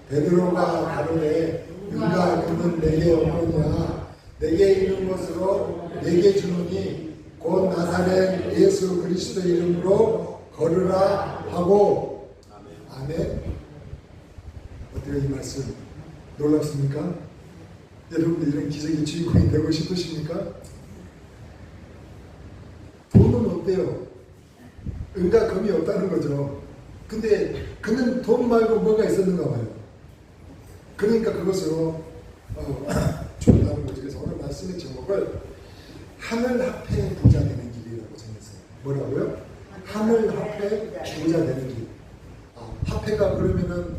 베드로가 가로되 은과 금은 내게 없느냐 내게 있는 것으로 내게 주노니 곧 나사렛 예수 그리스도 이름으로 걸으라 하고. 아멘. 어때요 이 말씀? 놀랍습니까? 여러분들 이런 기적의 주인공이 되고 싶으십니까? 돈은 어때요? 은과 금이 없다는 거죠. 근데 그는 돈 말고 뭐가 있었는가 봐요. 그러니까 그것으로 좋다는 거죠. 그래서 오늘 말씀의 제목을 하늘 앞에 부자 되는 길이라고 정했어요. 뭐라고요? 하늘 앞에 부자 되는 길. 화폐가 그러면은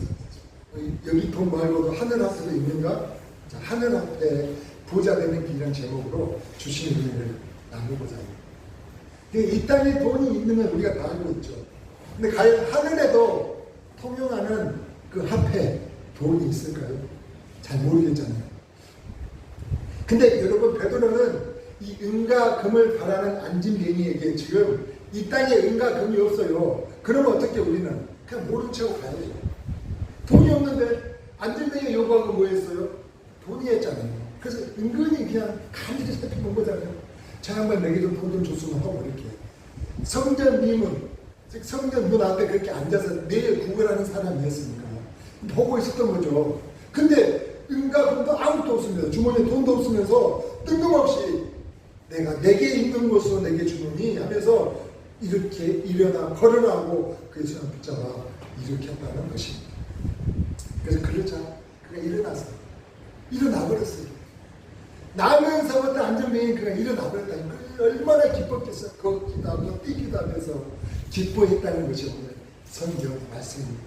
여기 돈 말고도 하늘 앞에도 있는가? 자, 하늘 앞에 부자 되는 길이라는 제목으로 주신 은혜를 나누고자 해요. 이 땅에 돈이 있는 건 우리가 다 알고 있죠. 근데 과연 하늘에도 통용하는 그 화폐, 돈이 있을까요? 잘 모르겠잖아요. 근데 여러분 베드로는 이 은과 금을 바라는 안진뱅이에게 지금 이 땅에 은과 금이 없어요. 그러면 어떻게 우리는 그냥 모른 척 가야죠. 돈이 없는데 안진뱅이가 요구한 거 뭐였어요? 돈이었잖아요. 그래서 은근히 그냥 간절히 살펴본 거잖아요. 저 양반 내게 좀 돈 좀 줬으면 하고 이렇게. 성전 미문, 즉 성전 문 앞에 그렇게 앉아서 내일 구걸하는 사람이었으니까 보고 있었던 거죠. 근데 은과 금도 아무것도 없으면서 주머니에 돈도 없으면서 뜬금없이 내게 있는 것으로 내게 주노니 하면서 이렇게 일어나 걸으라고 그 예수님 붙잡아 이렇게 했다는 것입니다. 그래서 그러자 그가 일어나 버렸어요. 나면서부터 안전뱅이 그가 일어나 버렸다니 얼마나 기뻤겠어요. 걷기도 하고 뛰기도 하면서 기뻐했다는 것이 오늘 성경 말씀입니다.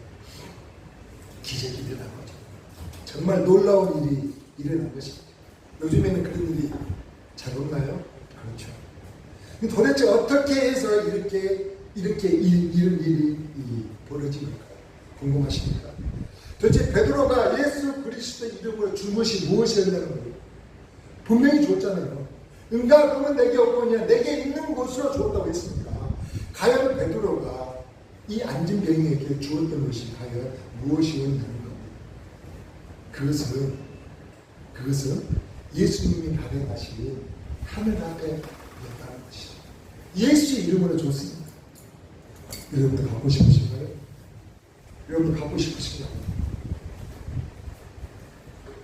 기적이 일어난 거죠. 정말 놀라운 일이 일어난 것입니다. 요즘에는 그런 일이 잘 없나요? 그렇죠. 도대체 어떻게 해서 이렇게 이런 일이 벌어진 걸까요? 궁금하십니까? 도대체 베드로가 예수 그리스도 이름으로 준 것이 무엇이었냐는 거예요. 분명히 줬잖아요. 은과 금은 내게 없거니와 내게 있는 것으로 주었다고 했습니다. 과연 베드로가 이 안진뱅이에게 주었던 것이 과연 무엇이었냐는 겁니다. 그것은 예수님이 발행하신 하늘 앞에 있다는 것이죠. 예수의 이름으로 줬습니다. 여러분들 갖고 싶으신가요? 여러분들 갖고 싶으신가요?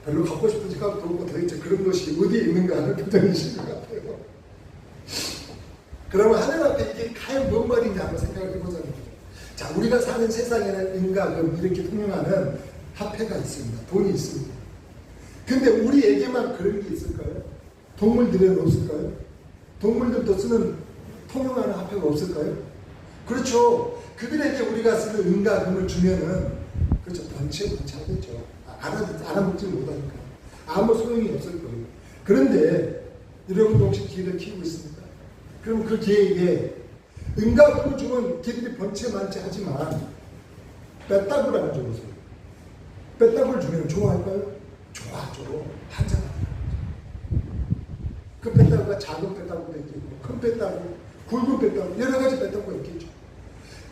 별로 갖고 싶으니까 그러고 도대체 그런 것이 어디에 있는가 하는 표정이신 것 같아요. 그러면 하늘 앞에 이게 과연 뭔 말이냐 한번 생각을 해보자는 거죠. 자, 우리가 사는 세상에는 은과 금 이렇게 통용하는 화폐가 있습니다. 돈이 있습니다. 근데 우리에게만 그런 게 있을까요? 동물들에는 없을까요? 동물들도 쓰는 통용하는 화폐가 없을까요? 그렇죠. 그들에게 우리가 쓰는 은과 금을 주면은 그렇죠. 번체하겠죠. 알아먹지 못하니까 아무 소용이 없을 거예요. 그런데 여러분도 혹시 개를 키우고 있습니까? 그럼 그 개에게 은과 금을 주면 개들이 번체만체 하지만 뺏다구를 안 줘보세요. 뺏다구를 주면 좋아할까요? 좋아하죠. 한잔합니다. 그 뺏다구가 작은 뺏다구도 있겠고 큰 뺏다구, 굵은 뺏다구 여러 가지 뺏다구가 있겠죠.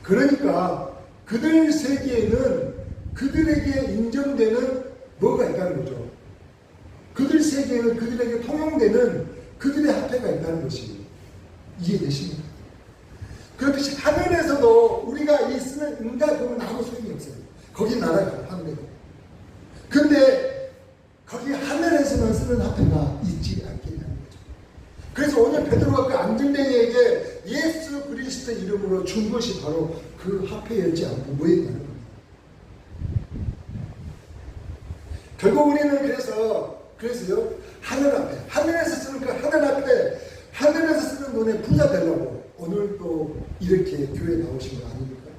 그러니까 그들 세계에는 그들에게 인정되는 뭐가 있다는 거죠. 그들 세계에는 그들에게 통용되는 그들의 화폐가 있다는 것이 이해되십니까? 그렇듯이 하늘에서도 우리가 이 쓰는 은과 금은 아무 소용이 없어요. 거기 나라가 하늘에도. 근데 거기 하늘에서만 쓰는 화폐가 있지 않겠냐는 거죠. 그래서 오늘 베드로가 그 안진뱅이에게 예수 그리스도 이름으로 준 것이 바로 그 화폐였지 않고 뭐였냐는 거예요. 결국 우리는 그래서요 하늘 앞에 하늘에서 쓰는 그 하늘 앞에 하늘에서 쓰는 돈에 부자 되려고 오늘 또 이렇게 교회 나오신 거 아닙니까?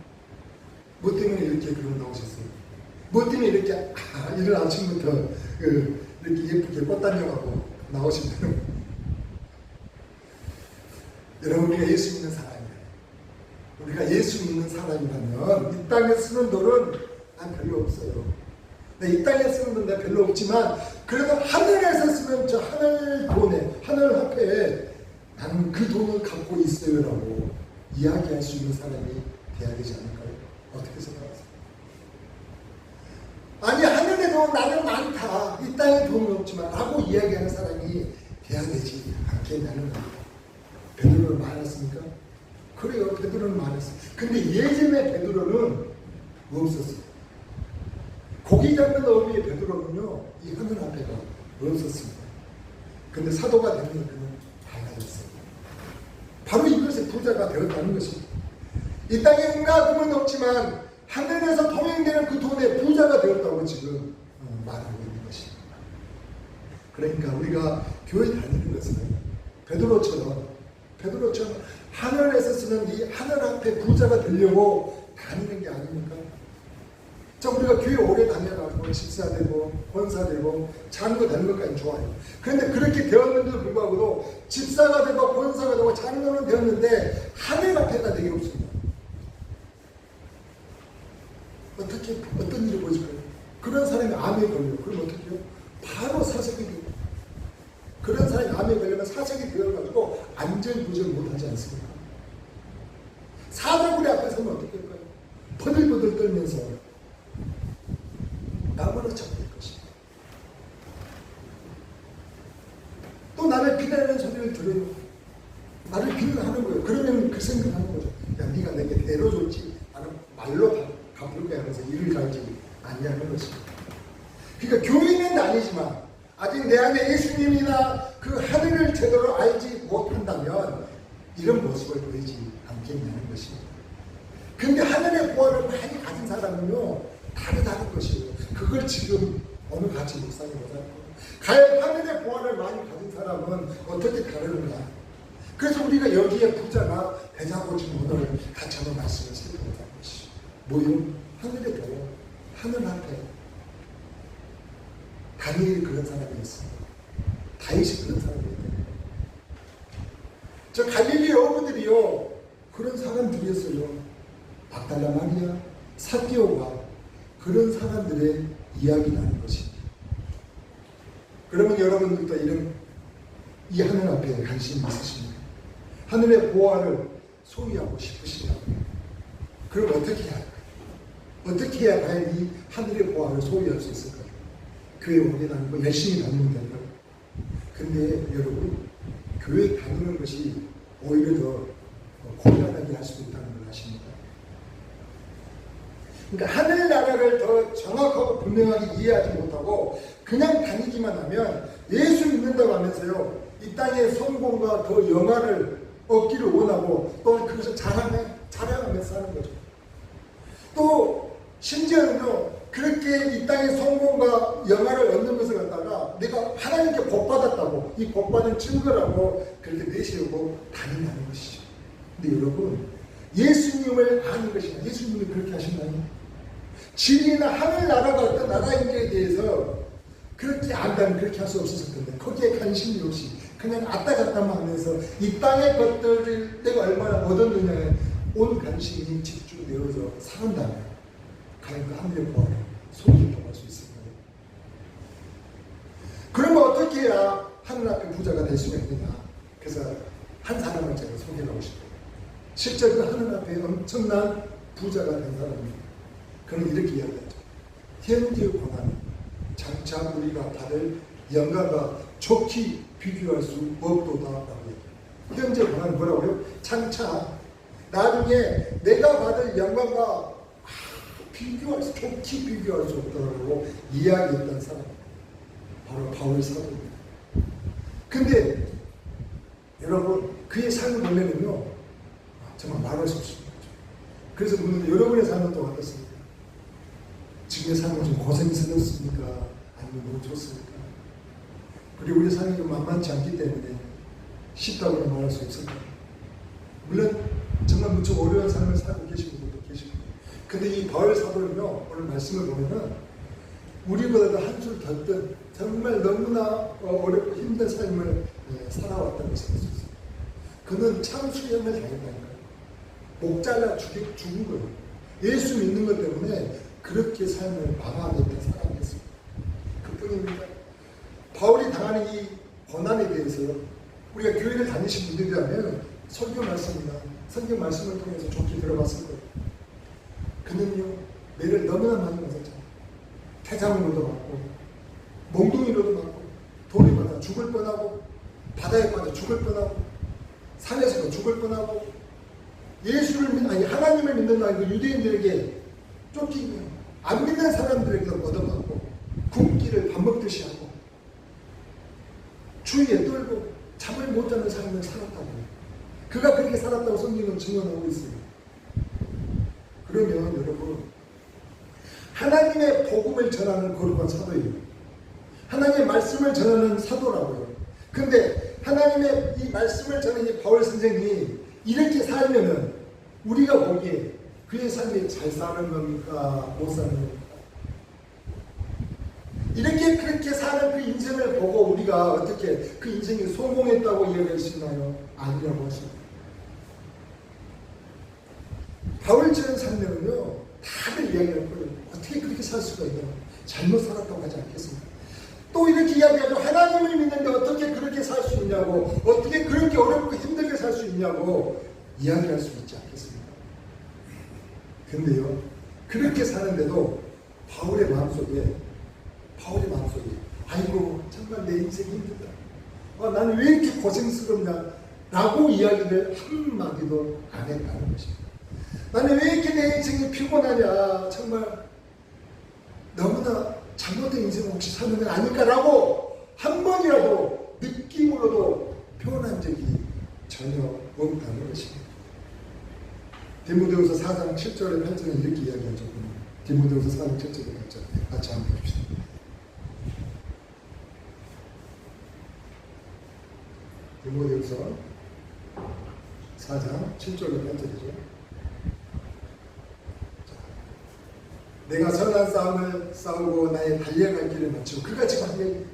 뭐 때문에 이렇게 그러고 나오셨어요? 뭐 때문에 이렇게 이른 아침부터 이렇게 예쁘게 꽃다녀가고 나오신다는 거예요? 여러분 우리가 예수 믿는 사람이에요. 우리가 예수 믿는 사람이라면 이 땅에 쓰는 돈은 난 별로 없어요. 이 땅에 쓰는 돈 내가 별로 없지만 그래도 하늘에서 쓰는 저 하늘 돈에 하늘 화폐에 나는 그 돈을 갖고 있어요 라고 이야기할 수 있는 사람이 돼야 되지 않을까요? 어떻게 생각하세요? 아니 다 이 땅에 도움이 없지만 라고 이야기하는 사람이 돼야 되지 않겠냐는 겁니다. 베드로는 많았습니까? 그래요. 베드로는 많았어요. 근데 예전에 베드로는 없었어요. 고기 잡는 어미의 베드로는요, 이 하늘 앞에가 없었습니다. 근데 사도가 되면 그는 달라졌어요. 바로 이것이 부자가 되었다는 것입니다. 이 땅에 응가 금은 없지만 하늘에서 통행되는 그 돈에 부자가 되었다고 지금 말하고 있는 것입니다. 그러니까 우리가 교회 다니는 것은 베드로처럼 하늘에서 쓰는 이 하늘 앞에 부자가 되려고 다니는 게 아닙니까? 자, 우리가 교회 오래 다녀가지고 집사되고 권사되고 장로 되는 것까지 좋아요. 그런데 그렇게 되었는데도 불구하고도 집사가 되고 권사가 되고 장로는 되었는데 하늘 앞에가 되게 없습니다. 어떤 일이 보실까요? 그런 사람이 암에 걸려요. 그럼 어떻게 해요? 바로 사색이 돼요. 그런 사람이 암에 걸리면 사색이 되어가지고 안전구절 못하지 않습니까? 사자구리 앞에 서면 어떻게 할까요? 버들버들 떨면서 나무를 잡을 것입니다. 또 나를 비난하는 소리를 들어요. 나를 비난하는 거예요. 그러면 그 생각하는 거죠. 야, 네가 내게 대로 줬지 나는 말로 갚을 거야 하면서 일을 갈지 않냐는 것입니다. 그러니까 교인은 아니지만 아직 내 안에 예수님이나 그 하늘을 제대로 알지 못한다면 이런 모습을 보이지 않겠냐는 것입니다. 근데 하늘의 보화를 많이 가진 사람은요 다른 것이에요. 그걸 지금 오늘 같이 묵상해보자. 과연 하늘의 보화를 많이 가진 사람은 어떻게 다른가? 그래서 우리가 여기에 부자가 되자고 지금 오늘 같이 한번 말씀을 살펴보자는 것이죠. 뭐요? 하늘의 보화, 하늘 앞에 다니엘이 그런 사람이었어요. 다윗이 그런 사람이었어요. 저 갈릴리 어부들이요 그런 사람들이었어요. 막달라 마리아, 삭개오가 그런 사람들의 이야기라는 것입니다. 그러면 여러분들도 이런 이 하늘 앞에 관심이 있으십니까? 하늘의 보화를 소유하고 싶으시다고요. 그럼 어떻게 해야 할까요? 어떻게 해야 과연 이 하늘의 보화를 소유할 수 있을까요? 교회 오게 다니고 열심히 다니면 될까요? 근데 여러분 교회 다니는 것이 오히려 더 곤란하게 할 수도 있다는 걸 아십니까? 그러니까 하늘나라를 더 정확하고 분명하게 이해하지 못하고 그냥 다니기만 하면 예수 믿는다고 하면서요 이 땅의 성공과 더 영화를 얻기를 원하고 또 그것을 자랑하면서 사는 거죠. 또 심지어는요 그렇게 이 땅의 성공과 영화를 얻는 것을 갖다가 내가 하나님께 복받았다고 이 복받은 증거라고 그렇게 내세우고 다닌다는 것이죠. 근데 여러분 예수님을 아는 것이냐? 예수님이 그렇게 하셨나요? 진리나 하늘나라가 어떤 나라인지에 대해서 그렇게 안다면 그렇게 할 수 없었을 텐데 거기에 관심이 없이 그냥 왔다 갔다만 하면서 이 땅의 것들을 내가 얼마나 얻었느냐에 온 관심이 집중되어서 살았다면 과연 그 하늘의 보화를 소유할 수 있을까요? 그러면 어떻게 해야 하늘 앞에 부자가 될 수가 있느냐? 그래서 한 사람을 제가 소개하고 싶어요. 실제 그 하늘 앞에 엄청난 부자가 된 사람입니다. 그는 이렇게 이야기하죠. 현재의 고난은 장차 우리가 받을 영광과 좋게 비교할 수 없도다라고 얘기해요. 현재 고난은 뭐라고요? 장차 나중에 내가 받을 영광과 좋게 비교할 수 없다라고 이야기했던 사람 바로 바울 사도입니다. 근데 여러분 그의 삶을 보면은요 정말 말할 수 없습니다. 그래서 묻는데 여러분의 삶은 또 어떻습니까? 지금의 삶은 좀 고생스럽습니까? 아니면 너무 좋습니까? 그리고 우리 삶이 좀 만만치 않기 때문에 쉽다고는 말할 수 없을까요? 물론 정말 무척 어려운 삶을 살고 계신 분들도 계시고 근데 이 바울 사도는요 오늘 말씀을 보면은 우리보다도 한술 더 정말 너무나 어렵고 힘든 삶을 살아왔다는 것을 알 수 있어요. 그는 참 수행을 당했다니까요. 목 잘라 죽은 거예요. 예수 믿는 것 때문에 그렇게 삶을 망하겠던 사람이었습니다. 그뿐입니다. 바울이 당하는 이 고난에 대해서 우리가 교회를 다니신 분들이라면 설교 말씀이나 성경 말씀을 통해서 좋게 들어봤을 거예요. 그는요 매를 너무나 많이 맞았잖아요. 태장으로도 맞고 몽둥이로도 맞고 돌이 맞아 죽을 뻔하고 바다에 빠져 죽을 뻔하고 산에서도 죽을 뻔하고 하나님을 믿는다 그 유대인들에게 쫓기며 안 믿는 사람들에게도 얻어맞고 굶기를 밥 먹듯이 하고 추위에 떨고 잠을 못 자는 삶을 살았다고 그가 그렇게 살았다고 성경은 증언하고 있어요. 그러면 여러분 하나님의 복음을 전하는 거룩한 사도예요. 하나님의 말씀을 전하는 사도라고요. 근데 하나님의 이 말씀을 전하는 이 바울 선생이 이렇게 살면은 우리가 보기에 그의 삶이 잘 사는 겁니까? 못 사는 겁니까? 이렇게 그렇게 사는 그 인생을 보고 우리가 어떻게 그 인생이 성공했다고 이야기할 수 있나요? 아니라고 하십니다. 바울처럼 살면은요 다들 이야기할 거예요. 어떻게 그렇게 살 수가 있냐? 잘못 살았다고 하지 않겠습니까? 또 이렇게 이야기하죠. 하나님을 믿는데 어떻게 그렇게 살 수 있냐고, 어떻게 그렇게 어렵고 힘들게 살 수 있냐고 이야기할 수 있지 않겠습니까? 근데요, 그렇게 사는데도 바울의 마음속에 아이고 정말 내 인생이 힘들다. 나는 왜 이렇게 고생스럽냐? 라고 이야기를 한마디도 안 했다는 것입니다. 나는 왜 이렇게 내 인생이 피곤하냐? 정말 너무나 잘못된 인생을 혹시 사는 건 아닐까라고 한 번이라도 느낌으로도 표현한 적이 전혀 없다는 것입니다. 디모데후서 4장 7절에 8절에 이렇게 이야기하죠. 디모데후서 4장 7절에 8절 같이 한번 봅시다. 디모데후서 4장 7절에 8절이죠. 내가 선한 싸움을 싸우고 나의 달려갈 길을 마치고 그가 지금 한 얘기.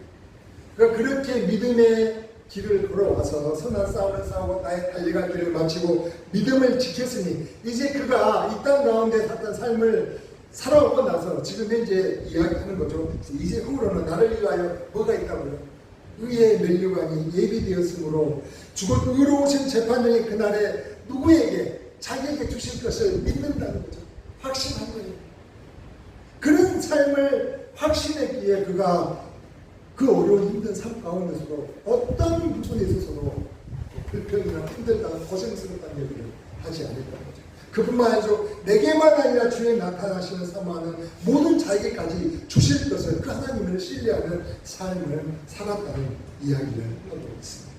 그가 그렇게 믿음의 길을 걸어와서 선한 싸움을 싸우고 나의 달려갈 길을 마치고 믿음을 지켰으니 이제 그가 이 땅 가운데 살던 삶을 살아오고 나서 지금 이제 이야기하는 거죠. 이제 후로는 나를 위하여 뭐가 있다고요? 의의 면류관이 예비되었으므로 죽은 의로우신 재판장이 그날에 누구에게 자기에게 주실 것을 믿는다는 거죠. 확신한 거예요. 그런 삶을 확신했기에 그가 그 어려운 힘든 삶 가운데서도 어떤 부분에 있어서도 불평이나 힘들다 고생스럽다는 얘기를 하지 않았다는 거죠. 그뿐만 아니라 내게만 아니라 주에 나타나시는 사모하는 모든 자에게까지 주실 것을 그 하나님을 신뢰하는 삶을 살았다는 이야기를 하고 있습니다.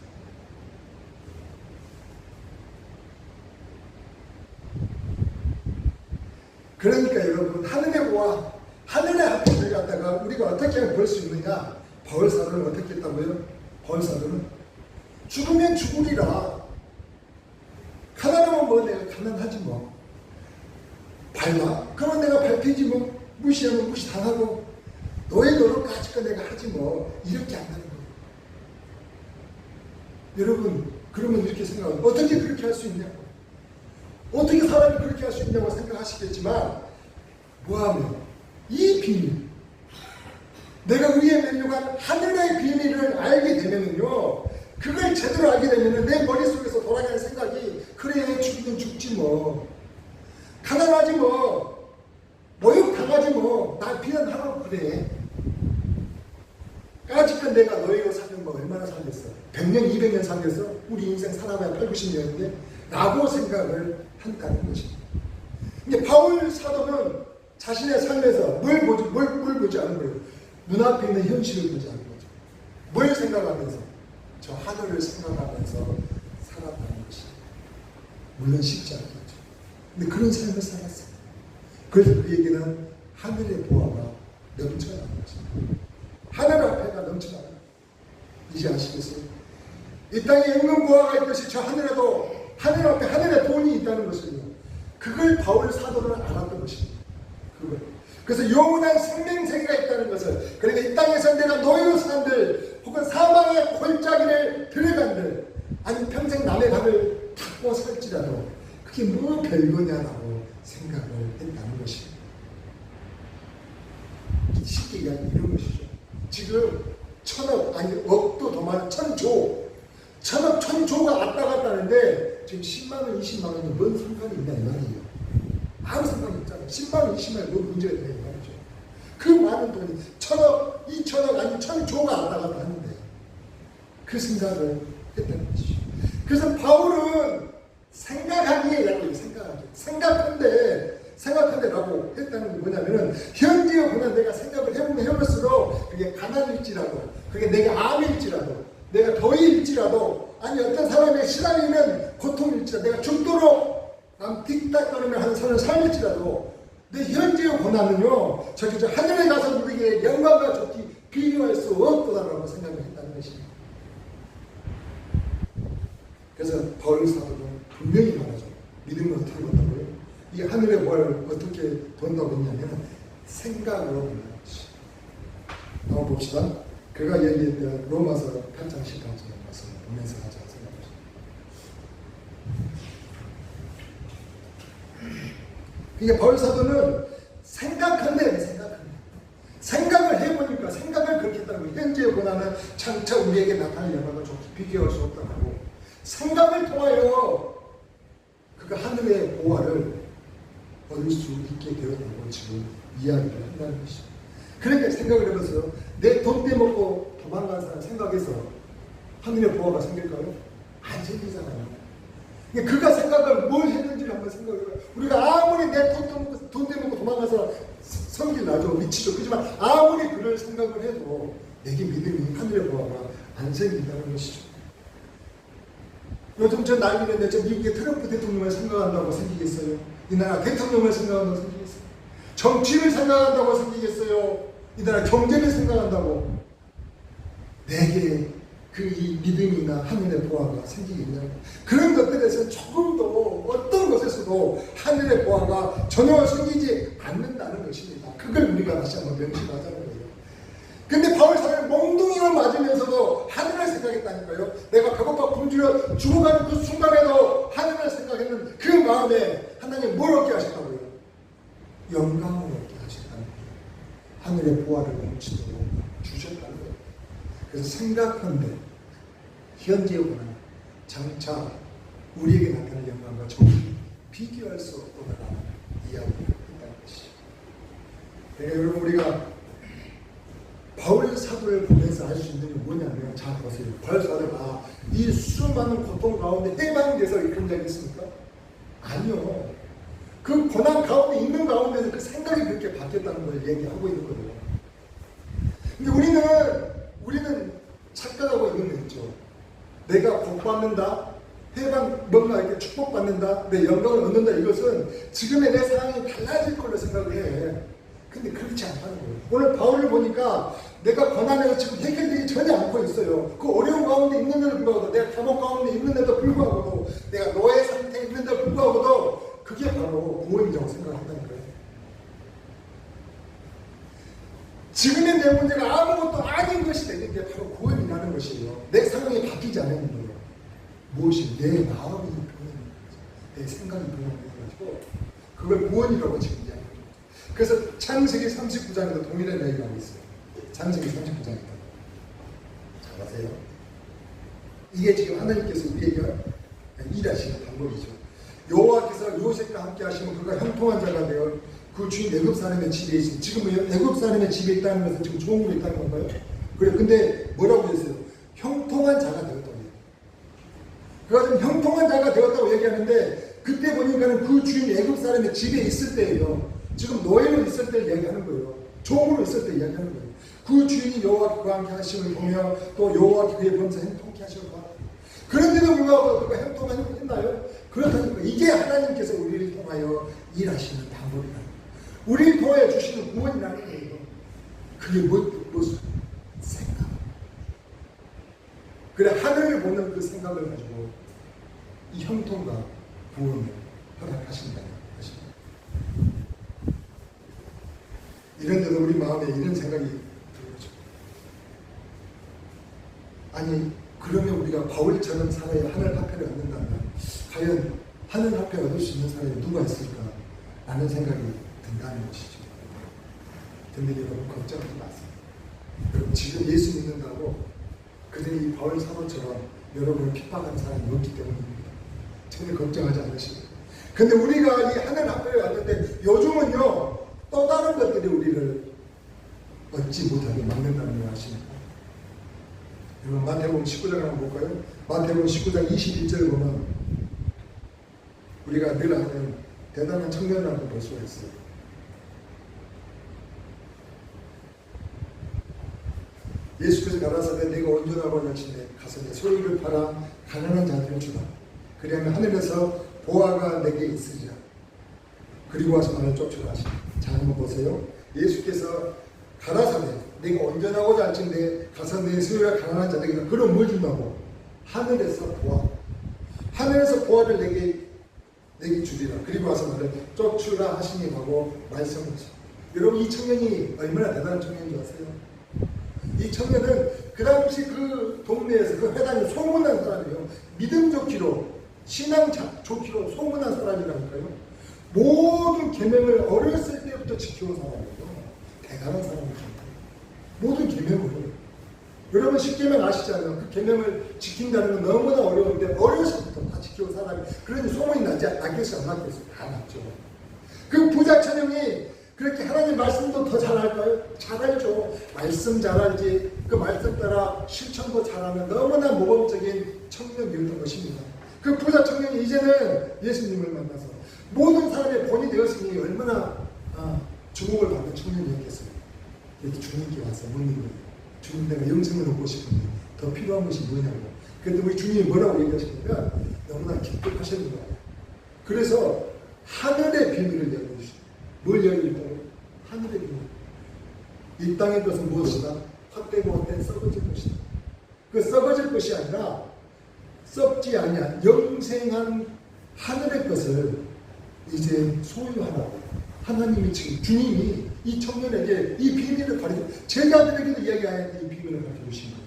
그러니까 여러분 하늘의 보아 하늘의 하필을 갖다가 우리가 어떻게 하면 볼 수 있느냐? 바울 사도는 어떻게 했다고요? 바울 사도는 죽으면 죽으리라. 가난하면 뭐 내가 가난하지 뭐. 밟아? 그러면 내가 밟히지 뭐. 무시하면 무시당하고 너의 노릇까지 내가 하지 뭐. 이렇게 한다는 거예요. 여러분 그러면 이렇게 생각하면 어떻게 그렇게 할 수 있냐고. 어떻게 사람이 그렇게 할 수 있냐고 생각하시겠지만 뭐하면 이 비밀 내가 의의 면류관 하늘의 비밀을 알게 되면은요 그걸 제대로 알게 되면은 내 머릿속에서 돌아가는 생각이 그래 죽이면 죽지 뭐 가난하지 뭐 모욕 당하지 뭐 날 비난하라고 그래 까짓건 내가 너희가 사는 뭐 얼마나 살겠어 100년 200년 살겠어 우리 인생 살아봐야 8, 90년인데 라고 생각을 한다는 것입니다. 이제 바울 사도는 자신의 삶에서 뭘 보지 않은 거예요. 눈앞에 있는 현실을 보지 않은 거죠. 뭘 생각하면서? 저 하늘을 생각하면서 살았다는 것이 물론 쉽지 않겠죠. 근데 그런 삶을 살았어요. 그래서 그에게는 하늘의 보화가 넘쳐나는 것입니다. 하늘 앞에가 넘쳐나는 이제 아시겠어요? 이 땅에 은근 보화가 있듯이 저 하늘에도 하늘 앞에 하늘의 돈이 있다는 것을요. 그걸 바울 사도는 알았던 것입니다. 그걸. 그래서 영원한 생명세계가 있다는 것을 그러니까 이 땅에서 내가 노예로 산들 혹은 사망의 골짜기를 들어간들 아니 평생 남의 밥을 닦고 살지라도 그게 뭐 별거냐라고 생각을 했다는 것입니다. 쉽게 이야기 이런 것이죠. 지금 천억 아니 억도 더 많은 천조 천억 천조가 왔다 갔다 하는데 지금 10만원 20만원이 뭔 상관이 있냐 이 말이에요. 아무 상관이 없잖아요. 10만원 20만원 뭔 문제가 되냐 이 말이죠. 그 많은 돈이 1,000억, 2,000억 아니 1,000조가 왔다 갔다 하는데 그 생각을 했다는 것이죠. 그래서 바울은 생각하기라고 생각한데라고 했다는 게 뭐냐면은 현재의 고난 내가 생각을 해보면 해볼수록 그게 가난일지라도 그게 내가 암일지라도 내가 더위일지라도 아니 어떤 사람의 시달리는 고통일지라도 내가 죽도록 남 틱닥거리며 하는 사는 삶일지라도 내 현재의 고난은요 저기 저 하늘에 가서 누리기에 영광과 좋기 비교할 수 없다라고 생각을 했다는 것입니다. 그래서 바울 사도는 분명히 말하죠. 믿음을 어떻게 본다고요? 이 하늘의 뭘 어떻게 본다고 했냐면 생각으로 본다는 것이. 한번 봅시다. 그가 얘기했던 로마서 8장 10장 말씀 보면서 하자 생각합시다. 이게 바울 사도는 생각을 해보니까 생각을 그렇게 했다고 현재의 고난은 장차 우리에게 나타날 영광과 좋게 비교할 수 없다고 하고 생각을 통하여 그가 하늘의 보화를 얻을 수 있게 되었다고 지금 이야기를 한다는 것이죠. 그러니까 생각을 해보세요. 내 돈 떼먹고 도망간 사람 생각해서 하늘의 보화가 생길까요? 안 생기잖아요. 그가 생각을 뭘 했는지를 한번 생각해봐요. 우리가 아무리 내 돈 떼먹고 도망가서 성질 나죠. 미치죠. 그렇지만 아무리 그럴 생각을 해도 내게 믿음이 하늘의 보화가 안 생긴다는 것이죠. 요즘 저 난리는데 저 미국의 트럼프 대통령을 생각한다고 생기겠어요? 이 나라 대통령을 생각한다고 생기겠어요? 정치를 생각한다고 생기겠어요? 이 나라 경제를 생각한다고 내게 그 이 믿음이나 하늘의 보화가 생기겠냐? 그런 것들에서 조금도 어떤 것에서도 하늘의 보화가 전혀 생기지 않는다는 것입니다. 그걸 우리가 다시 한번 명심하자는 거예요. 근데 바울 사도는 몽둥이를 맞으면서도 하늘을 생각했다니까요. 내가 배고파 굶주려 죽어가는 그 순간에도 하늘을 생각했는 그 마음에 하나님 뭘 얻게 하셨다고요? 영광을 얻게 하셨다는 거예요. 하늘의 보화를 넘치도록 주셨다는 거예요. 그래서 생각한데 현재의 고난 장차 우리에게 나타날 영광과 정의 비교할 수 없다라는 이야기를 했다는 것이죠. 그러니까 여러분 우리가 바울 사도를 보면서 알 수 있는 게 뭐냐면 자 보세요. 바울 사도가 이 수많은 고통 가운데 해방이 돼서 이런 적이 있습니까? 아니요. 그 고난 가운데 있는 가운데서 그 생각이 그렇게 바뀌었다는 걸 얘기하고 있는 거예요. 근데 우리는 착각하고 있는 거 있죠. 내가 복받는다, 해방 뭔가 이렇게 축복받는다, 내 영광을 얻는다 이것은 지금의 내 상황이 달라질 걸로 생각을 해. 근데 그렇지 않다는 거예요. 오늘 바울을 보니까 내가 고난에서 지금 해결되지 전혀 않고 있어요. 그 어려운 가운데 있는데도 불구하고 내가 감옥 가운데 있는데도 불구하고도 내가 노예 상태에 있는데도 불구하고도 그게 바로 구원이라고 생각한다는 거예요. 지금의 내 문제가 아무것도 아닌 것이 되는 게 바로 구원이라는 것이에요. 내 상황이 바뀌지 않은 거예요. 무엇이? 내 마음이 변하는 거죠. 내 생각이 변하는 거죠. 그걸 구원이라고 지금 이야기합니다. 그래서 창세기 39장에도 동일한 이야기가 하고 있어요. 창세기 39장에도. 잘 아세요? 이게 지금 하나님께서 우리에게 일하시는 방법이죠. 여호와께서 요셉과 함께 하시면 그가 형통한 자가 되어 그 주인 애굽 사람의 집에 있습니다. 지금 애굽 사람의 집에 있다는 것은 지금 좋은 거 있다는 건가요? 그래, 근데 뭐라고 했어요? 형통한 자가 되었다고 해요. 그가 좀 형통한 자가 되었다고 얘기하는데 그때 보니까는 그 주인 애굽 사람의 집에 있을 때예요. 지금 노예로 있을 때 이야기하는 거예요. 종으로 있을 때 이야기하는 거예요. 그 주인이 여호와께 그와 함께 하심을 보며 또 여호와께 그의 범사 형통케 하심을 봐. 그런데도 불구하고 그가 형통했나요? 그렇다니까 이게 하나님께서 우리를 통하여 일하시는 방법이라는 거예요. 우리를 통하여 주시는 구원이라는 거예요. 그게 무슨 생각. 그래 하늘을 보는 그 생각을 가지고 이 형통과 구원을 허락하신다는 것입니다. 이런데도 우리 마음에 이런 생각이 들죠. 아니 그러면 우리가 바울처럼 살아야 하늘 화평을 얻는다면 과연 하늘 화평을 얻을 수 있는 사람이 누가 있을까? 라는 생각이 든다는 것이죠. 근데 여러분 걱정하지 마세요. 여러분 지금 예수 믿는다고 그들이 이 바울 사도처럼 여러분을 핍박하는 사람이 없기 때문입니다. 전혀 걱정하지 않으시고. 근데 우리가 이 하늘 화평을 얻는데 요즘은요 또 다른 것들이 우리를 얻지 못하게 막는다는 걸 아십니까? 여러분 마태복음 19장 한번 볼까요? 마태복음 19장 21절을 보면 우리가 늘 하는 대단한 청년이라고 볼 수가 있어요. 예수께서 가라사대 내가 온전하고 하시되 가서 내 소유를 팔아 가난한 자들을 주라. 그리하면 하늘에서 보화가 내게 있으리라. 그리고 와서 나를 쫓으라 하시니. 자 한번 보세요. 예수께서 가라사대 내가 온전하고자 할진대 가서 내 소유가 가난한 자들에게 그런 뭘 준다고? 하늘에서 보화. 하늘에서 보화를 내게 주리라. 그리고 와서 나를 쫓으라 하시니 하고 말씀하시죠. 여러분 이 청년이 얼마나 대단한 청년인 줄 아세요? 이 청년은 그 당시 그 동네에서 그 회당이 소문난 사람이에요. 믿음 좋기로 신앙 좋기로 소문난 사람이라니까요. 모든 계명을 어렸을 때부터 지켜온 사람이에요. 대단한 사람이죠. 모든 계명을. 여러분 10계명 아시잖아요. 그 계명을 지킨다는 건 너무나 어려운데 어려서부터 다 지켜온 사람이. 그러니 소문이 났겠어요? 안 났겠어요? 다 났죠. 그 부자 청년이 그렇게 하나님 말씀도 더 잘할까요? 잘 알죠. 말씀 잘 알지. 그 말씀 따라 실천도 잘하면 너무나 모범적인 청년이었던 것입니다. 그 부자 청년이 이제는 예수님을 만나서 모든 사람의 본이 되었으니 얼마나 주목을 받는 청년이었겠어요. 이렇게 주님께 와서 묻는 거예요. 주님 내가 영생을 얻고 싶은데 더 필요한 것이 뭐냐고. 그런데 우리 주님이 뭐라고 얘기하시냐면 너무나 기특하시는 거예요. 그래서 하늘의 비밀을 열어주시죠. 뭘 열어줄까요? 하늘의 비밀. 이 땅의 것은 무엇이다? 헛되고 헛된 썩어질 것이다. 그 썩어질 것이 아니라 썩지 아니한 영생한 하늘의 것을 이제 소유하라고 하나님이 지금 주님이 이 청년에게 이 비밀을 가르쳐 제자들에게도 이야기해야 이 비밀을 가르쳐 주신 거예요.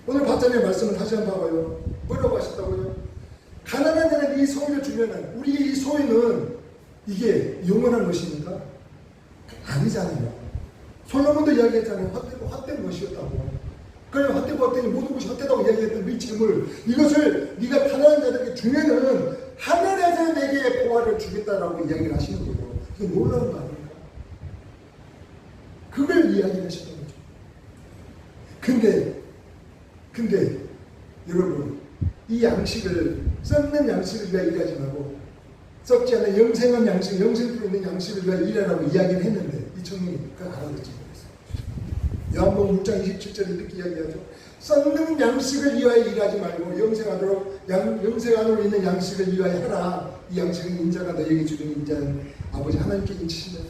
오늘 봤잖아요. 말씀을 다시 한번 봐봐요. 뭐라고 하셨다고요? 가난한 자는 이 소유를 주면은 우리의 이 소유는 이게 영원한 것입니까? 아니잖아요. 솔로몬도 이야기했잖아요. 헛된 것이었다고. 그러면 헛되고 헛되니 모든 것이 헛되다고 이야기했던 이 질문을 이것을 네가 가난한 자들에게 주면은 하늘에서 내게 보화를 주겠다라고 이야기를 하시는 거예요. 이게 놀라운 거 아닙니까? 그걸 이야기를 하셨던 거죠. 근데 여러분 이 양식을 썩는 양식을 위하여 일하지 말고 썩지 않은 영생한 양식, 영생으로 있는 양식을 위하여 일하라고 이야기를 했는데 이 청년이 그걸 알아듣지 못했어요. 요한복음 6장 27절에 이렇게 이야기하죠. 썩는 양식을 위하여 일하지 말고 영생 안으로 있는 양식을 위하여 하라. 이 양식은 인자가 너에게 주는 인자는 아버지 하나님께 인치신다.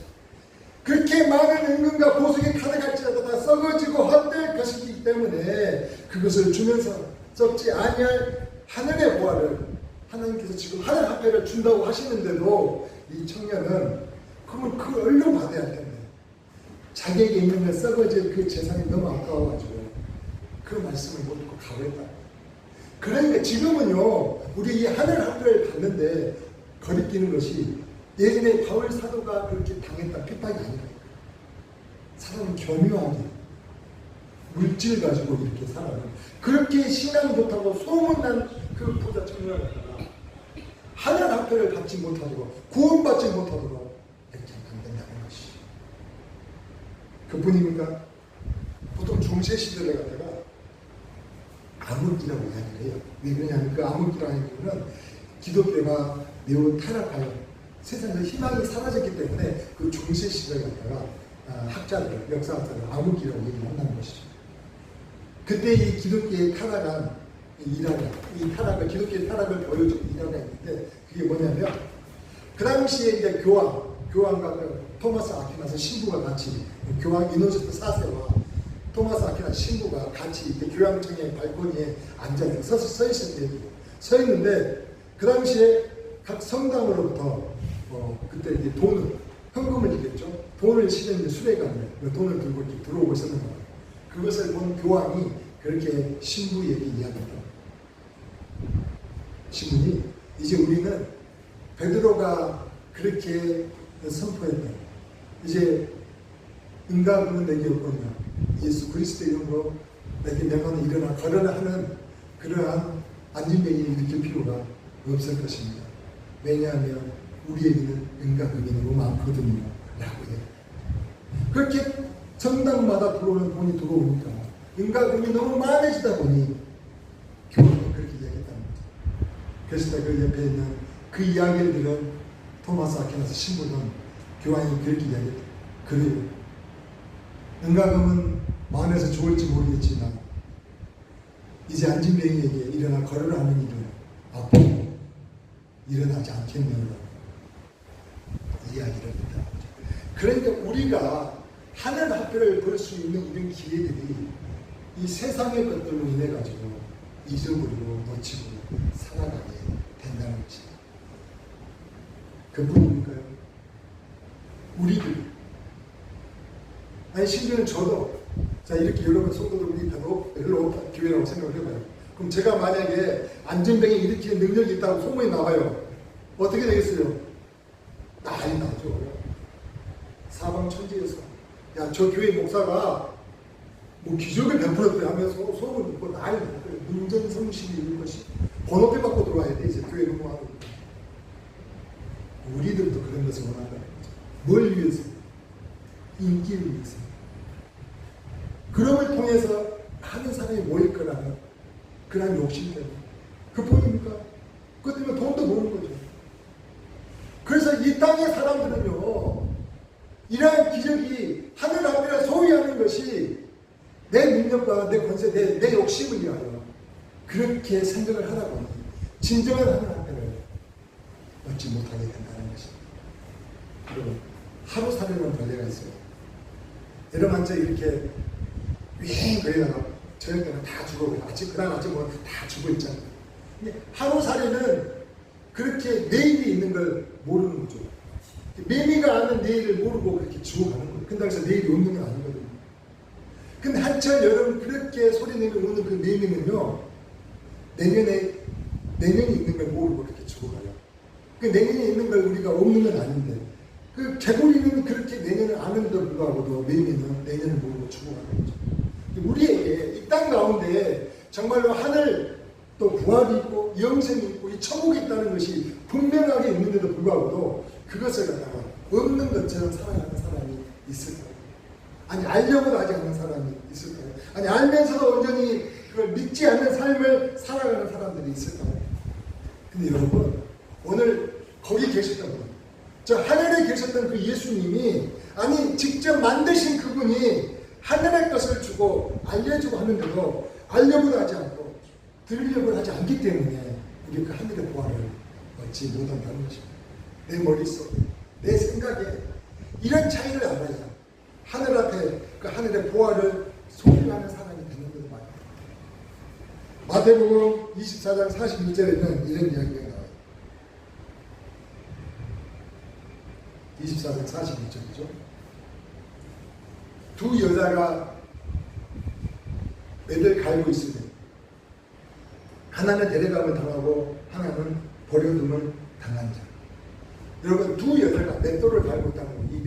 그렇게 많은 은근과 보석이 가득할지라도 다 썩어지고 헛될 것이기 때문에 그것을 주면서 썩지 아니할 하늘의 보화를 하나님께서 지금 하늘 화폐를 준다고 하시는데도 이 청년은 그러면 그걸 얼른 받아야 할 텐데 자기에게 있는 게 썩어질 그 재산이 너무 아까워가지고 그 말씀을 못 듣고 가버렸다. 그러니까 지금은요 우리 이 하늘 화폐를 받는데 거리끼는 것이 예전에 바울 사도가 그렇게 당했다 핍박이 아니라 사람은 교묘하게 물질 가지고 이렇게 살아요. 그렇게 신앙이 좋다고 소문난 그 부자 청년을 하늘 화폐를 받지 못하도록 구원받지 못하도록 이렇게 안 된다는 것이 그뿐입니까? 보통 중세 시대에 갔다가 암흑기라고 이야기를 해요. 왜 그러냐면 그 암흑기라는 이유는 기독교가 매우 타락하여 세상에서 희망이 사라졌기 때문에 그 중세 시대에 갔다가 학자들, 역사학자들 암흑기라고 얘기를 한다는 것이죠. 그때 이 기독교의 타락한 이 타락을, 기독교의 타락을 보여주는 일화가 있는데 그게 뭐냐면 그 당시에 이제 교황과 그 토마스 아퀴나스 신부가 같이 교황 이노세토 4세와 토마스 아퀴나스 신부가 같이 교황청의 발코니에 앉아서 서 있었는데 그 당시에 각 성당으로부터 그때 이제 현금을 주겠죠. 돈을 실은 수레관을 돈을 들고 이렇게 들어오고 있었는 거예요. 그것을 본 교황이 그렇게 신부에게 이야기했다. 신부님, 이제 우리는 베드로가 그렇게 선포했다. 이제 응답은 내게 없거니와 예수 그리스도의 이름으로 내게 명하는 일어나 걸어라 하는 그러한 안진뱅이 일으킬 필요가 없을 것입니다. 왜냐하면 우리에게는 응답이 너무 많거든요. 라고 해요. 그렇게 정당마다 들어오는 돈이 들어오니까 은가금이 너무 많아지다 보니 교회는 그렇게 이야기했다는 거죠. 그래서 그 옆에 있는 그 이야기를 들은 토마스 아퀴나스 신부는 교황이 그렇게 이야기했다. 그래요. 은가금은 마음에서 좋을지 모르겠지만 이제 안진뱅이에게 일어나 거래를 하는 일은 앞으로 일어나지 않겠느냐고 이야기를 했다. 그러니까 우리가 하늘 앞에를 볼 수 있는 이런 기회들이 이 세상의 것들로 인해 가지고 잊어버리고 놓치고 살아가게 된다는 것입니다. 그뿐입니까요? 우리들, 아니 심지어는 저도, 자 이렇게 여러분 성도들 밑에도 별로 교회라고 생각을 해봐요. 그럼 제가 만약에 안전병에 일으키는 능력이 있다고 소문이 나와요. 어떻게 되겠어요? 난리 나죠. 사방천지에서 야 저 교회 목사가 뭐 기적을 베풀었대 하면서 소문을 듣고 난리 나요. 문전성시이 이런 것이 번호표 받고 들어와야 돼. 이제 교회 근무하고. 우리들도 그런 것을 원한다는 거죠. 뭘 위해서? 인기를 위해서. 그럼을 통해서 많은 사람이 모일 거라는 그런 욕심 때문에. 그뿐입니까? 그것 때문에 돈도 모으는 거죠. 그래서 이 땅의 사람들은요, 이러한 기적이 하늘 앞에를 소유하는 것이 내 능력과 내 권세, 내 욕심을 위하여 그렇게 생각을 하다 보니 진정한 하늘 앞에를 얻지 못하게 된다는 것입니다. 그리고 하루살이라는 벌레가 있어요. 여러분 앉아 이렇게 윙 거리다가 저녁 때는 다 죽어. 그날 아침 보면 다 죽어 있잖아요. 근데 하루살이는 그렇게 내일이 있는 걸 모르는 거죠. 매미가 아는 내일을 모르고 그렇게 죽어가는 거예요. 근데 그래서 내일이 없는 건 아니거든요. 근데 한철 여름 그렇게 소리내며 우는 그 매미는요, 내년이 있는 걸 모르고 그렇게 죽어가요. 그 내년이 있는 걸 우리가 없는 건 아닌데, 그 개구리는 그렇게 내년을 아는데도 불구하고도 매미는 내년을 모르고 죽어가는 거죠. 우리에게 이 땅 가운데 정말로 하늘 또 부활이 있고 영생이 있고 이 천국이 있다는 것이 분명하게 있는데도 불구하고도 그것을 갖다가 없는 것처럼 살아가는 사람이 있을까요? 아니 알려고도 하지 않는 사람이 있을까요? 아니 알면서도 온전히 그걸 믿지 않는 삶을 살아가는 사람들이 있을까요? 근데 여러분 오늘 거기 계셨던 분, 저 하늘에 계셨던 그 예수님이 아니 직접 만드신 그분이 하늘의 것을 주고 알려주고 하는데도 알려고도 하지 않고 들으려고 하지 않기 때문에 우리 그 하늘의 보화를 얻지 못한다는 것입니다. 내 머릿속에, 내 생각에 이런 차이를 알아야 하늘 앞에 그 하늘의 보화를 소유하는 사람이 되는 것을 말입니다. 마태복음 24장 46절에는 이런 이야기가 나와요. 24장 46절이죠. 두 여자가 매를 갈고 있으면 하나는 데려감을 당하고 하나는 버려둠을 당한 자. 여러분 두 여자가 맷돌을 갈고 있다는 이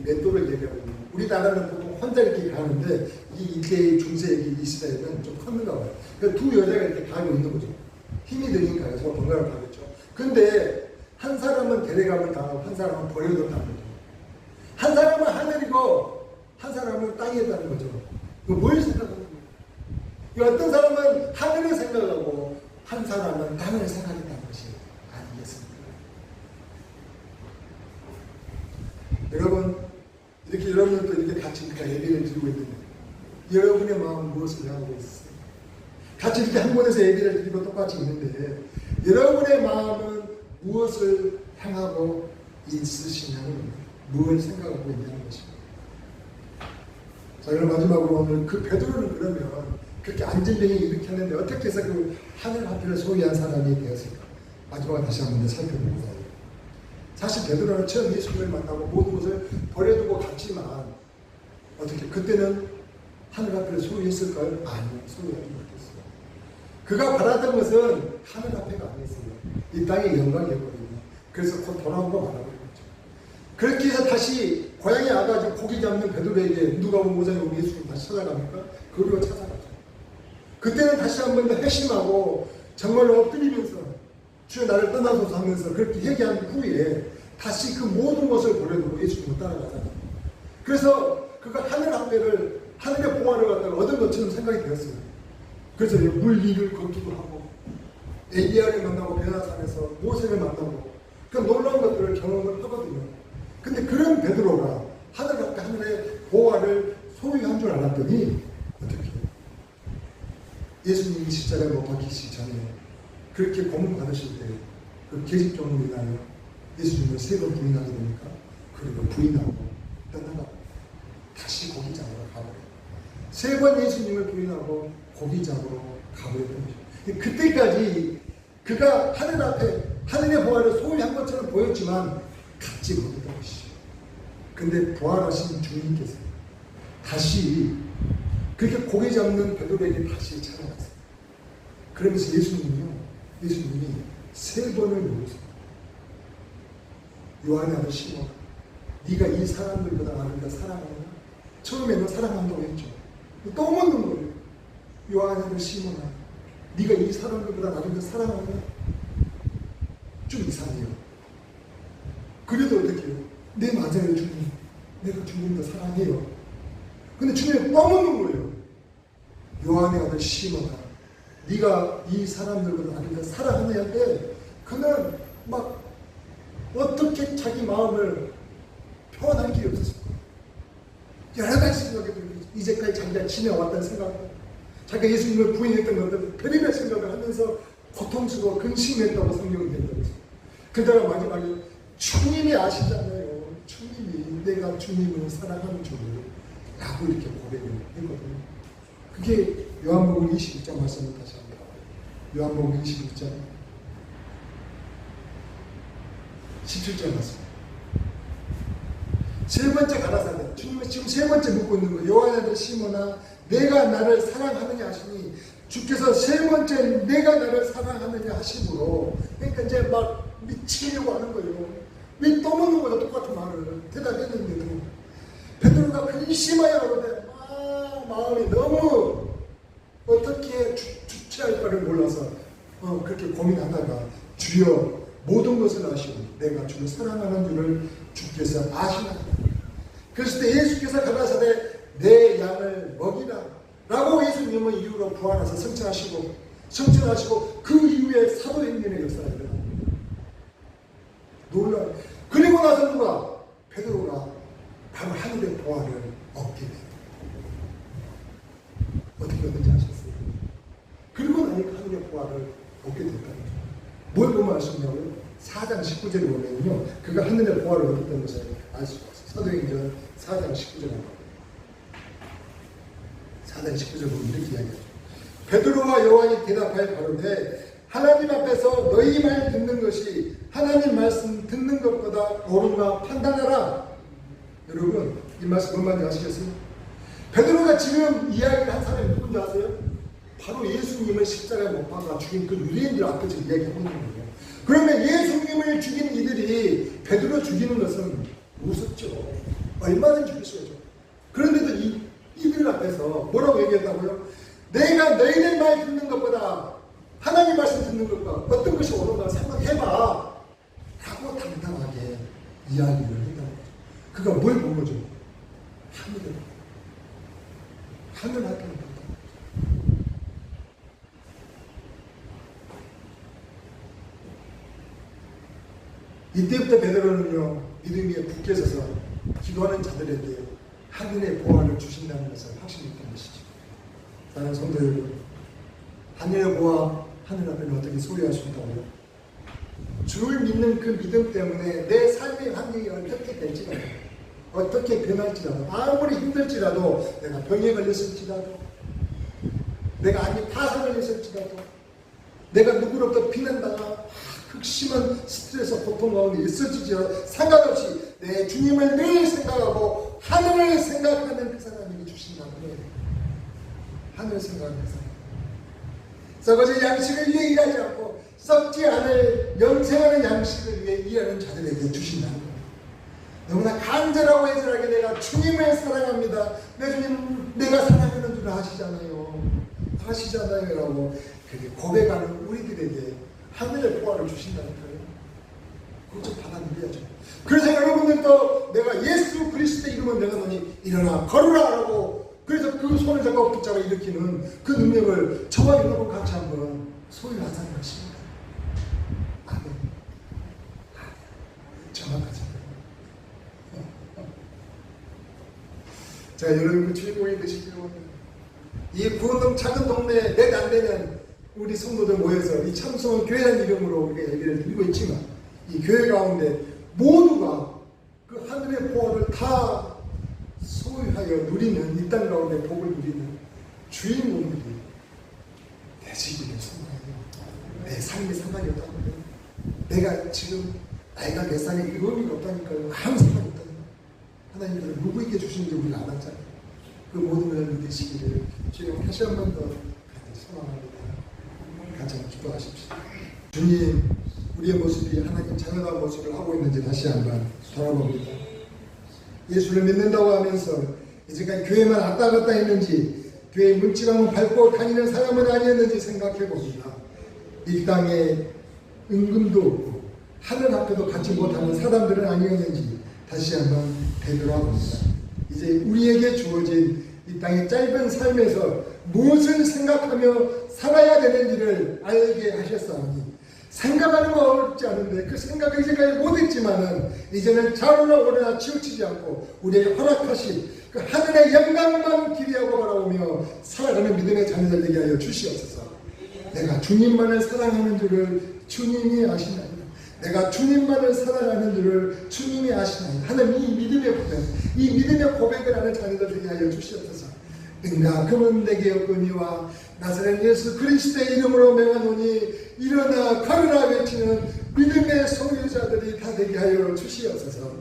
맷돌을 얘기하거든요. 우리나라는 보통 혼자 이렇게 가는데 이 이때의 중세기 이스라엘은 좀 컸는가 봐요. 그러니까 두 여자가 이렇게 갈고 있는 거죠. 힘이 드니까요. 서로 번갈아 가겠죠. 근데 한 사람은 데려감을 당하고 한 사람은 버려둠을 당한 거죠. 한 사람은 하늘이고 한 사람은 땅에 있다는 거죠. 이거 뭘 생각하는 거예요? 어떤 사람은 하늘을 생각하고 한 사람은 땅을 생각한다는 것이 아니겠습니까? 여러분 이렇게 여러분들도 이렇게 같이 예배를 드리고 있는데 여러분의 마음은 무엇을 향하고 있어요? 같이 이렇게 한 곳에서 예배를 드리고 똑같이 있는데 여러분의 마음은 무엇을 향하고 있으시냐는 무엇을 생각하고 있냐는 것입니다. 자, 그럼 마지막으로 오늘 그 베드로는 그러면 그렇게 안전병이 이렇게 하는데 어떻게 해서 그 하늘 앞에를 소유한 사람이 되었을까? 마지막으로 다시 한번 살펴보고자 해요. 사실 베드로는 처음 예수님을 만나고 모든 것을 버려두고 갔지만 어떻게 그때는 하늘 앞에를 소유했을까요? 아니요, 소유하지 못했어요. 그가 바랐던 것은 하늘 앞에가 아니었어요. 이 땅의 영광이었거든요. 그래서 곧 돌아오고 말아버린 거죠. 그렇게 해서 다시 고향에 와가지고 고기 잡는 베드로에게 누가 온 모자이고 예수님 다시 찾아갑니까? 그리고 찾아가죠. 그때는 다시 한 번 더 회심하고 정말로 엎드리면서 주여 나를 떠나소서 하면서 그렇게 얘기한 후에 다시 그 모든 것을 버려두고 예수님을 따라가잖아요. 그래서 그가 하늘 앞에를 하늘의 보화를 갖다가 얻은 것처럼 생각이 되었어요. 그래서 물 위를 걷기도 하고 엘리야를 만나고 베나산에서 모세를 만나고 그 놀라운 것들을 경험을 하거든요. 근데 그런 베드로가 하늘 앞에 하늘의 보화를 소유한 줄 알았더니 어떻게 해요? 예수님이 십자가에 못 박히시기 전에 그렇게 고문 받으실 때 그 계집종으로 인하여 예수님을 3번 부인하게 되니까 그리고 부인하고 떠나가 다시 고기 잡으러 가버려요. 3번 예수님을 부인하고 고기 잡으러 가버렸던 거죠. 그때까지 그가 하늘 앞에 하늘의 보화를 소유한 것처럼 보였지만 갖지 못했던 것이죠. 근데 부활하신 주님께서 다시 그렇게 고기 잡는 베드로에게 다시 찾아갔어요. 그러면서 예수님이 3번을 물으세요. 요한의 아들 시몬아, 네가 이 사람들보다 나를 더 사랑하느냐? 처음에는 사랑한다고 했죠. 또 묻는 거예요. 요한의 아들 시몬아, 네가 이 사람들보다 나를 더 사랑하느냐? 좀 이상해요. 그래도 어떻게 해요? 네, 맞아요, 주님. 내가 주님 더 사랑해요. 근데 주님이 또 묻는 거예요. 요한의 아들 시몬아, 네가 이 사람들보다 나를 더 사랑하느냐 때 그는 막 어떻게 자기 마음을 표현할 길이 없었을 거예요. 여러 가지 생각이 들고 이제까지 자기가 지내왔던 생각, 자기가 예수님을 부인했던 것들 별의별 생각을 하면서 고통스러워 근심했다고 성경이 된다고 했어요. 그러다가 마지막에 주님이 아시잖아요. 주님이 내가 주님을 사랑하는 줄을 라고 이렇게 고백을 했거든요. 그게 요한복음 22장 말씀을 다시 합니다. 요한복음 22장 17절 말씀. 3번째 가라사대. 주님은 지금 3번째 묻고 있는 거예요. 요한의 아들 시몬아, 내가 나를 사랑하느냐 하시니 주께서 3번째 내가 나를 사랑하느냐 하심으로, 그러니까 이제 막 미치려고 하는 거예요. 왜 또 묻는 거죠? 똑같은 말을 대답했는데도 베드로가 근심하여 그러는데 마음이 너무 어떻게 주체할 바를 몰라서 그렇게 고민하다가 주여 모든 것을 아시고 내가 주를 사랑하는 줄을 주께서 아시나이다. 그랬을 때 예수께서 가라사대 내 양을 먹이라 라고 예수님은 이후로 부활해서 성천하시고 그 이후에 사도행전의 역사가 일어납니다. 놀라요. 그리고 나서 누가? 베드로가 바로 하늘의 보화를 얻게 됩니다. 어떻게 얻는지 아셨어요? 그리고 나니까 하늘의 보화를 얻게 됐다는 거죠. 뭘 보면 알 수 있냐고요? 4장 19절에 보면요, 그가 하늘의 보화를 얻었던 것을 알 수가 있어요. 사도행전 4장 19절에 보면 4장 19절 보면 이렇게 이야기하죠. 베드로와 요한이 대답하여 가로되 하나님 앞에서 너희 말 듣는 것이 하나님 말씀 듣는 것보다 옳은가 판단하라. 여러분, 이 말씀 뭔 말인지 아시겠어요? 베드로가 지금 이야기를 한 사람이 누군지 아세요? 바로 예수님을 십자가에 못 박아 죽인 그 유대인들 앞에서 이야기하고 있는 거예요. 그러면 예수님을 죽인 이들이 베드로 죽이는 것은 무섭죠. 얼마든지 죽일 수가 있죠. 그런데도 이들 앞에서 뭐라고 얘기했다고요? 내가 너희들 말 듣는 것보다 하나님 말씀 듣는 것보다 어떤 것이 옳은가 생각해봐 라고 당당하게 이야기를 했다는 거죠. 그가 뭘 본 거죠? 하늘 앞에 본다. 이때부터 베드로는요, 믿음이 굳게 서서 기도하는 자들에게 하늘의 보화를 주신다는 것을 확신했던 것이죠. 사랑하는 성도 여러분, 하늘의 보화, 하늘 앞에는 어떻게 소유할 수 있다고요? 주를 믿는 그 믿음 때문에 내 삶의 환경이 어떻게 될지라도, 어떻게 변할지라도, 아무리 힘들지라도, 내가 병에 걸렸을지라도, 내가 아니 파산을 했을지라도, 내가 누구로부터 비난당하 극심한 스트레스 고통 가운데 있을지라도 상관없이 내 주님을 늘 생각하고 하늘을 생각하는 그 사람에게 주신다는 거예요. 하늘을 생각하는 그 사람. 썩어질 양식을 위해 일하지 않고 썩지 않을 영생하는 양식을 위해 일하는 자들에게 주신다는 거예요. 너무나 간절하고 애절하게 내가 주님을 사랑합니다. 내 주님 내가 사랑하는 줄 아시잖아요 라고 그렇게 고백하는 우리들에게 하늘의 보화를 주신다는 거예요. 그것 좀 받아들여야죠. 그래서 여러분들도 내가 예수 그리스도의 이름을 내가 너니 일어나 걸으라 라고, 그래서 그 손을 잡고 붙잡아 일으키는 그 능력을 저와 여러분 같이 한번 소유하자는 것입니다. 아멘. 정확하죠. 자, 여러분 그 주인공이 되시기를 원합니다. 이 구원동 작은 동네에 몇 안 되는 우리 성도들 모여서 이 참성은 교회라는 이름으로 우리가 얘기를 드리고 있지만, 이 교회 가운데 모두가 그 하늘의 보화를 다 소유하여 누리는, 이 땅 가운데 복을 누리는 주인공들이 되시기를 소망해요. 내 삶이 상관이 없다고요. 내가 지금 나이가 몇 살이 의미가 없다니까요. 아무 상관이 없다니까요. 하나님께서 누구에게 주시는지 우리가 알았잖아요. 그 모든 것을 믿으시기를 주님 다시 한 번 더 소망합니다. 같이 한번 기도하십시오. 주님, 우리의 모습이 하나님 자녀다운 모습을 하고 있는지 다시 한번 돌아봅니다. 예수를 믿는다고 하면서 이제까지 교회만 왔다 갔다 했는지, 교회 문지방을 밟고 다니는 사람은 아니었는지 생각해 봅니다. 이 땅에 은금도 없고 하늘 앞에도 갖지 못하는 사람들은 아니었는지 다시 한번 되돌아봅니다. 이제 우리에게 주어진 이 땅의 짧은 삶에서 무엇을 생각하며 살아야 되는지를 알게 하셨사오니, 생각하는 건 어렵지 않은데 그 생각을 이제까지 못했지만은 이제는 자로나 오르나 치우치지 않고 우리에게 허락하신 그 하늘의 영광만 기대하고 바라보며 살아가는 믿음의 자녀들 되게 하여 주시옵소서. 내가 주님만을 사랑하는 줄을 주님이 아시나이다. 내가 주님만을 사랑하는 줄을 주님이 아시나이다 하는 이 믿음의 고백, 이 믿음의 고백을 하는 자녀들 되게 하여 주시옵소서. 은과 금은 내게 없거니와 나사렛 예수 그리스도의 이름으로 명하노니 일어나 걸으라 외치는 믿음의 소유자들이 다 되게 하여 주시옵소서.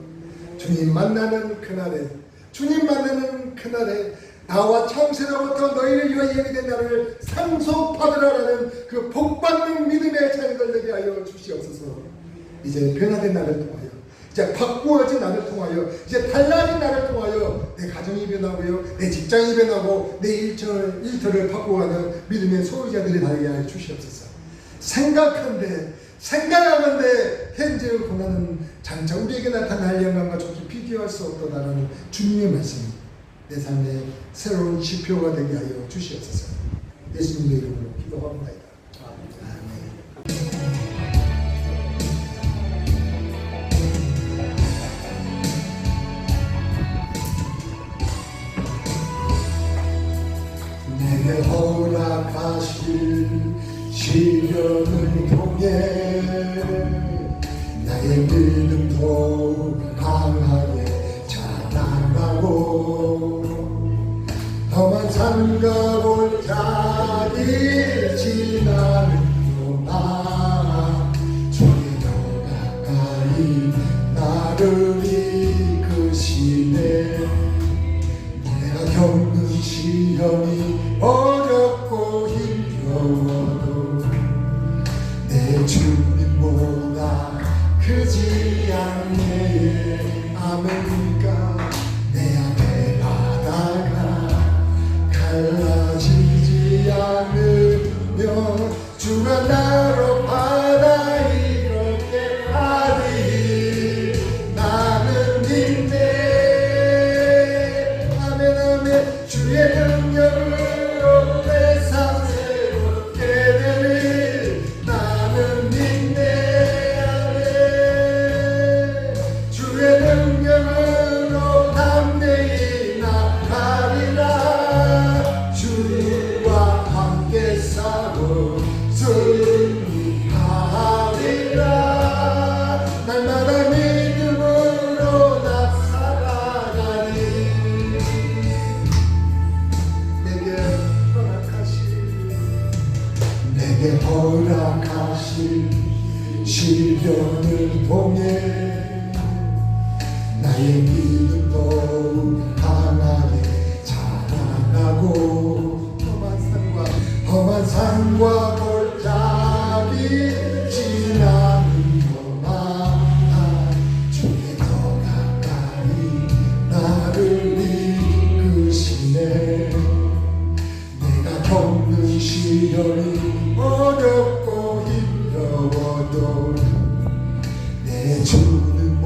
주님 만나는 그날에, 주님 만나는 그날에 나와 창세로부터 너희를 위하여 예비된 날을 상속받으라라는 그 복받는 믿음의 자녀들 되게 하여 주시옵소서. 이제 변화된 날을 통하여, 이제 바꾸어진 나를 통하여, 이제 달라진 나를 통하여 내 가정이 변하고요, 내 직장이 변하고 내 일터를 바꾸어가는 믿음의 소유자들이 되게 하여 주시옵소서. 생각하는데 현재 고난은 장차 우리에게 나타날 영광과 좋게 비교할 수 없도다라는 주님의 말씀이 내 삶의 새로운 지표가 되게 하여 주시옵소서. 예수님의 이름으로 기도합니다. 내게 허락하실 시련을 통해 나의 믿음도 강하게 자라나고 험한 산과 골짜기 지나는 동안 주님 더 가까이 나를 이끄시네. 내가 겪는 시련이 어렵고 힘겨워도 내 주님보다 크지 않네. 아멘이니까 내 앞에 바다가 갈라지지 않으며 주가 나로 바다 이렇게 하리 나는 믿네. 아멘 아멘. 주의 능력으로 내 삶 새롭게 되리 나는 믿네. 아멘. 주의 능력으로 담대히 나가리라. 주님과 함께 싸워 승리하리라. 날마다 믿음으로 나 살아가리. 내게 허락하신 시련을 통해 나의 믿음도 강하게 자라나고 험한 산과 골짜기 지나는 동안 주께 더 가까이 나를 이끄시네. 내가 겪는 시련이 어렵고 힘겨워도 내 주는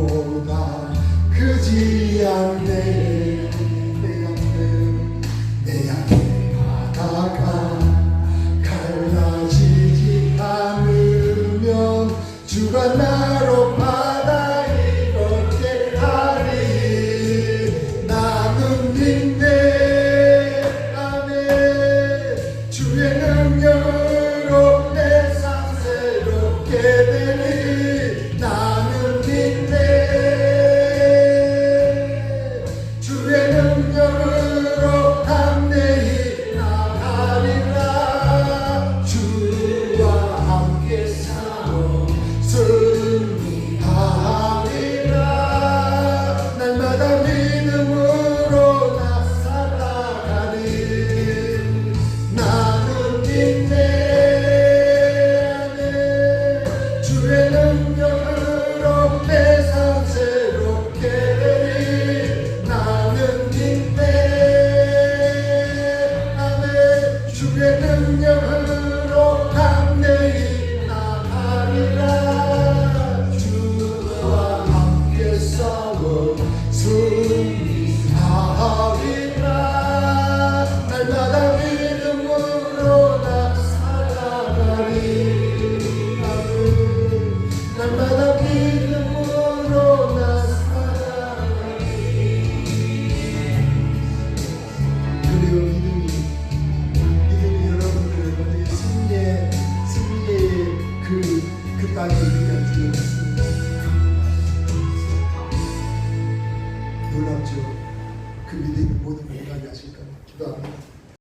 승리하리라.